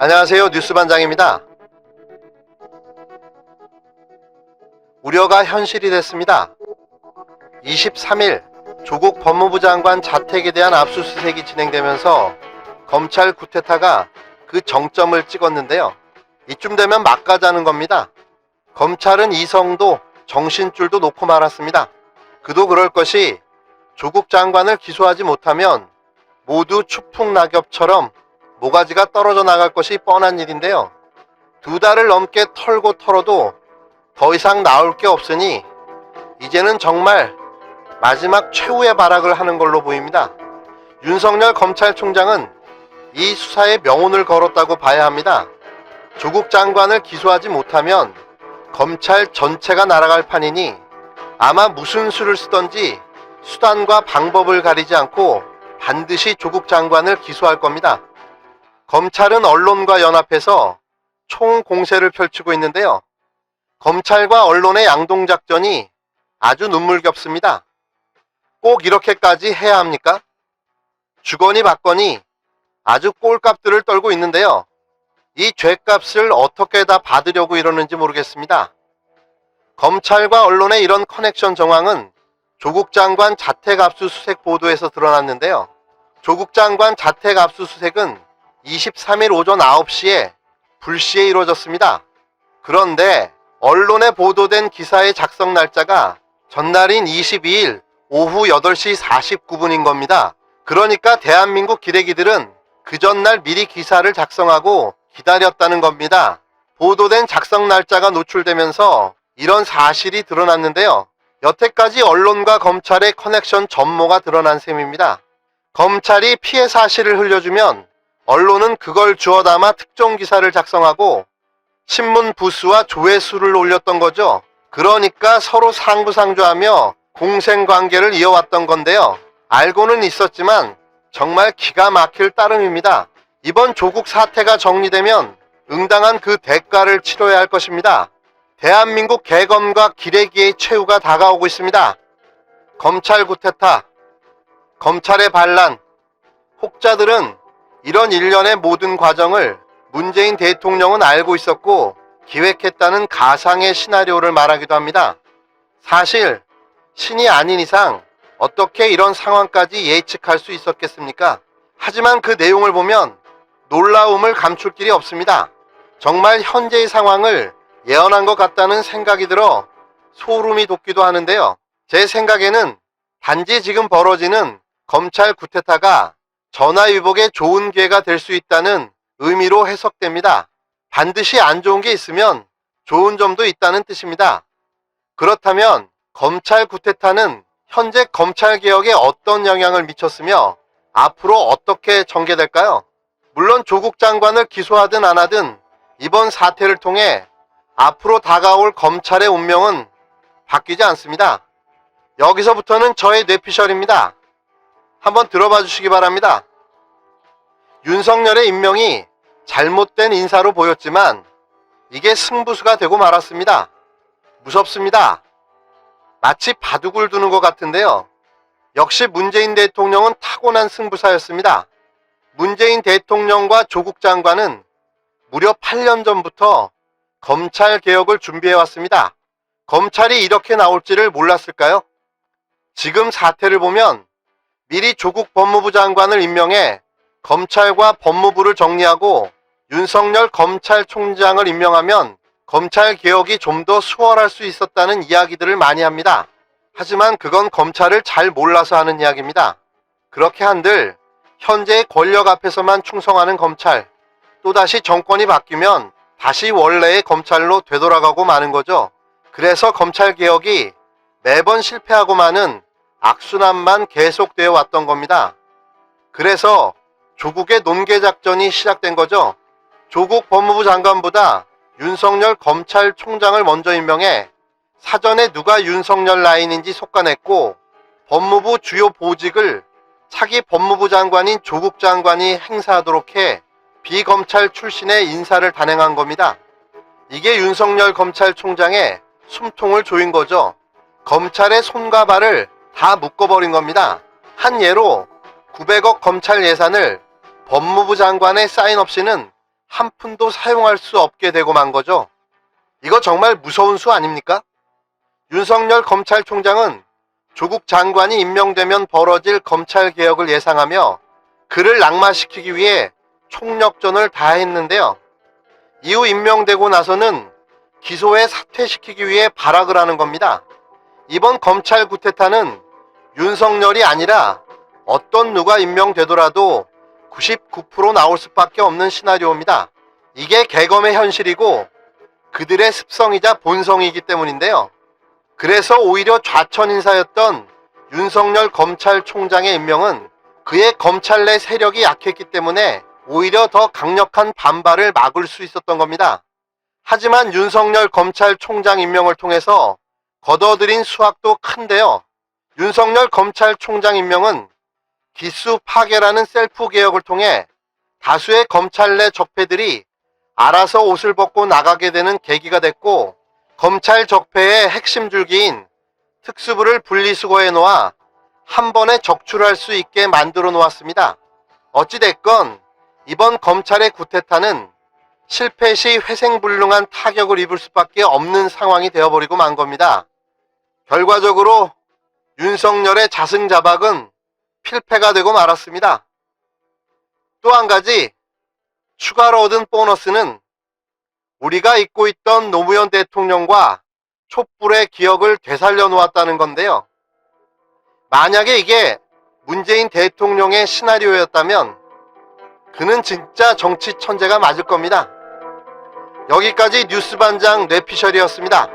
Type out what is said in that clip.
안녕하세요. 뉴스반장입니다. 우려가 현실이 됐습니다. 23일 조국 법무부 장관 자택에 대한 압수수색이 진행되면서 검찰 쿠데타가 그 정점을 찍었는데요. 이쯤 되면 막 가자는 겁니다. 검찰은 이성도 정신줄도 놓고 말았습니다. 그도 그럴 것이 조국 장관을 기소하지 못하면 모두 추풍낙엽처럼 모가지가 떨어져 나갈 것이 뻔한 일인데요. 2달을 넘게 털고 털어도 더 이상 나올 게 없으니 이제는 정말 마지막 최후의 발악을 하는 걸로 보입니다. 윤석열 검찰총장은 이 수사에 명운을 걸었다고 봐야 합니다. 조국 장관을 기소하지 못하면 검찰 전체가 날아갈 판이니 아마 무슨 수를 쓰던지 수단과 방법을 가리지 않고 반드시 조국 장관을 기소할 겁니다. 검찰은 언론과 연합해서 총공세를 펼치고 있는데요. 검찰과 언론의 양동작전이 아주 눈물겹습니다. 꼭 이렇게까지 해야 합니까? 주거니 받거니 아주 꼴값들을 떨고 있는데요. 이 죗값을 어떻게 다 받으려고 이러는지 모르겠습니다. 검찰과 언론의 이런 커넥션 정황은 조국 장관 자택 압수수색 보도에서 드러났는데요. 조국 장관 자택 압수수색은 23일 오전 9시에 불시에 이루어졌습니다. 그런데 언론에 보도된 기사의 작성 날짜가 전날인 22일 오후 8시 49분인 겁니다. 그러니까 대한민국 기레기들은 그 전날 미리 기사를 작성하고 기다렸다는 겁니다. 보도된 작성 날짜가 노출되면서 이런 사실이 드러났는데요. 여태까지 언론과 검찰의 커넥션 전모가 드러난 셈입니다. 검찰이 피해 사실을 흘려주면 언론은 그걸 주워 담아 특종 기사를 작성하고 신문 부수와 조회수를 올렸던 거죠. 그러니까 서로 상부상조하며 공생관계를 이어왔던 건데요. 알고는 있었지만 정말 기가 막힐 따름입니다. 이번 조국 사태가 정리되면 응당한 그 대가를 치러야 할 것입니다. 대한민국 개검과 기레기의 최후가 다가오고 있습니다. 검찰 쿠데타, 검찰의 반란, 혹자들은 이런 일련의 모든 과정을 문재인 대통령은 알고 있었고 기획했다는 가상의 시나리오를 말하기도 합니다. 사실 신이 아닌 이상 어떻게 이런 상황까지 예측할 수 있었겠습니까? 하지만 그 내용을 보면 놀라움을 감출 길이 없습니다. 정말 현재의 상황을 예언한 것 같다는 생각이 들어 소름이 돋기도 하는데요. 제 생각에는 단지 지금 벌어지는 검찰 쿠데타가 전화위복에 좋은 기회가 될 수 있다는 의미로 해석됩니다. 반드시 안 좋은 게 있으면 좋은 점도 있다는 뜻입니다. 그렇다면 검찰 쿠데타는 현재 검찰개혁에 어떤 영향을 미쳤으며 앞으로 어떻게 전개될까요? 물론 조국 장관을 기소하든 안 하든 이번 사태를 통해 앞으로 다가올 검찰의 운명은 바뀌지 않습니다. 여기서부터는 저의 뇌피셜입니다. 한번 들어봐 주시기 바랍니다. 윤석열의 임명이 잘못된 인사로 보였지만 이게 승부수가 되고 말았습니다. 무섭습니다. 마치 바둑을 두는 것 같은데요. 역시 문재인 대통령은 타고난 승부사였습니다. 문재인 대통령과 조국 장관은 무려 8년 전부터 검찰 개혁을 준비해왔습니다. 검찰이 이렇게 나올지를 몰랐을까요? 지금 사태를 보면 미리 조국 법무부 장관을 임명해 검찰과 법무부를 정리하고 윤석열 검찰총장을 임명하면 검찰 개혁이 좀 더 수월할 수 있었다는 이야기들을 많이 합니다. 하지만 그건 검찰을 잘 몰라서 하는 이야기입니다. 그렇게 한들 현재의 권력 앞에서만 충성하는 검찰, 또다시 정권이 바뀌면 다시 원래의 검찰로 되돌아가고 마는 거죠. 그래서 검찰 개혁이 매번 실패하고 마는 악순환만 계속되어 왔던 겁니다. 그래서 조국의 논개작전이 시작된 거죠. 조국 법무부 장관보다 윤석열 검찰총장을 먼저 임명해 사전에 누가 윤석열 라인인지 속아냈고 법무부 주요 보직을 차기 법무부 장관인 조국 장관이 행사하도록 해 비검찰 출신의 인사를 단행한 겁니다. 이게 윤석열 검찰총장의 숨통을 조인 거죠. 검찰의 손과 발을 다 묶어버린 겁니다. 한 예로 900억 검찰 예산을 법무부 장관의 사인 없이는 한 푼도 사용할 수 없게 되고 만 거죠. 이거 정말 무서운 수 아닙니까? 윤석열 검찰총장은 조국 장관이 임명되면 벌어질 검찰개혁을 예상하며 그를 낙마시키기 위해 총력전을 다했는데요. 이후 임명되고 나서는 기소에 사퇴시키기 위해 발악을 하는 겁니다. 이번 검찰 구테타는 윤석열이 아니라 어떤 누가 임명되더라도 99% 나올 수밖에 없는 시나리오입니다. 이게 개검의 현실이고 그들의 습성이자 본성이기 때문인데요. 그래서 오히려 좌천 인사였던 윤석열 검찰총장의 임명은 그의 검찰 내 세력이 약했기 때문에 오히려 더 강력한 반발을 막을 수 있었던 겁니다. 하지만 윤석열 검찰총장 임명을 통해서 거둬들인 수확도 큰데요. 윤석열 검찰총장 임명은 기수 파괴라는 셀프 개혁을 통해 다수의 검찰 내 적폐들이 알아서 옷을 벗고 나가게 되는 계기가 됐고, 검찰 적폐의 핵심 줄기인 특수부를 분리수거해 놓아 한 번에 적출할 수 있게 만들어 놓았습니다. 어찌됐건 이번 검찰의 구테타는 실패 시 회생불능한 타격을 입을 수밖에 없는 상황이 되어버리고 만 겁니다. 결과적으로 윤석열의 자승자박은 필패가 되고 말았습니다. 또 한 가지 추가로 얻은 보너스는 우리가 잊고 있던 노무현 대통령과 촛불의 기억을 되살려 놓았다는 건데요. 만약에 이게 문재인 대통령의 시나리오였다면 그는 진짜 정치 천재가 맞을 겁니다. 여기까지 뉴스반장 뇌피셜이었습니다.